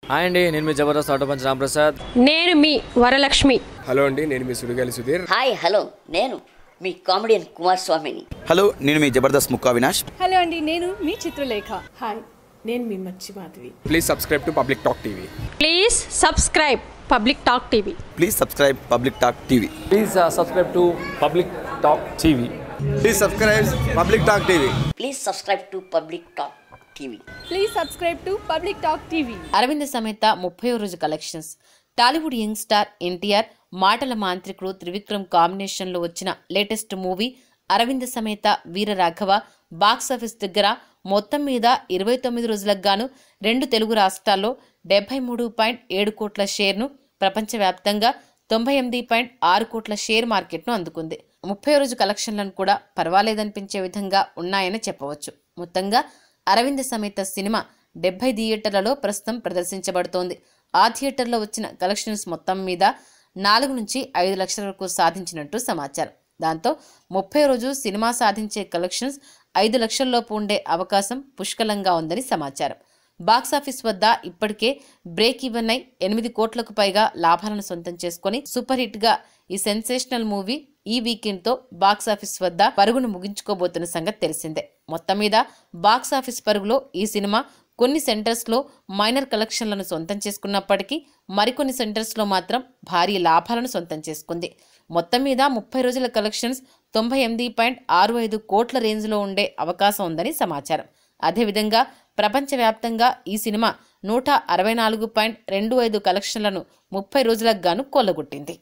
Hi అండి, నేను మీ జబర్దస్త్ ఆటో పంచ్ రాంప్రసాద్. నేను మీ వరలక్ష్మి. హలో అండి, నేను మీ సుడిగాలి సుధీర్. హాయ్ హలో, నేను మీ కామెడియన్ కుమార్ స్వామిని. హలో, నేను మీ జబర్దస్త్ ముక్కా వినాష్. హలో అండి, నేను మీ చిత్రలేఖ. హాయ్, నేను మీ Machhi Madhavi. Please subscribe to public talk TV. Please subscribe public talk TV. Please subscribe public talk TV. Please subscribe to public talk TV. Please subscribe public talk TV. Please subscribe to public talk TV. Please subscribe to public talk TV. Aravinda Sametha 30వ రోజు collections. Tollywood young star NTR, మాటల మాంత్రికుడు త్రివిక్రమ్ కాంబినేషన్లో వచ్చిన latest movie Aravinda Sametha Veera Raghava box office దగ్గర మొత్తం మీద 29 రోజులకు గాను 2 తెలుగు రాష్ట్రాల్లో 73.7 కోట్ల షేర్ను, ప్రపంచవ్యాప్తంగా 98.6 కోట్ల షేర్ మార్కెట్ను అందుకుంది. 30వ రోజు కలెక్షన్లను కూడా పర్వాలేదనిపించే విధంగా ఉన్నాయని చెప్పవచ్చు. మొత్తంగా అరవింద సమేత సినిమా 70 థియేటర్లలో ప్రస్తుతం ప్రదర్శించబడుతోంది. ఆ థియేటర్లో వచ్చిన కలెక్షన్స్ మొత్తం మీద 4 నుంచి 5 లక్షల వరకు సాధించినట్టు సమాచారం. దాంతో 30వ రోజు సినిమా సాధించే కలెక్షన్స్ 5 లక్షల్లోపు ఉండే అవకాశం పుష్కలంగా ఉందని సమాచారం. బాక్సాఫీస్ వద్ద ఇప్పటికే బ్రేక్ ఈవెన్ అయి 8 కోట్లకు పైగా లాభాలను సొంతం చేసుకుని సూపర్ హిట్ గా ఈ సెన్సేషనల్ మూవీ ఈ వీకెండ్ తో బాక్సాఫీస్ వద్ద పరుగును ముగించుకోబోతున్న సంగతి తెలిసిందే. మొత్తం మీద బాక్సాఫీస్ పరుగులో ఈ సినిమా కొన్ని సెంటర్స్ లో మైనర్ కలెక్షన్లను సొంతం చేసుకున్నప్పటికీ మరికొన్ని సెంటర్స్ లో మాత్రం భారీ లాభాలను సొంతం చేసుకుంది. మొత్తం మీద 30 రోజుల కలెక్షన్స్ 98.65 కోట్ల రేంజ్ లో ఉండే అవకాశం ఉందని సమాచారం. అదేవిధంగా ప్రపంచవ్యాప్తంగా ఈ సినిమా 164.25 కలెక్షన్లను 30 రోజులకు గాను కొల్లగొట్టింది.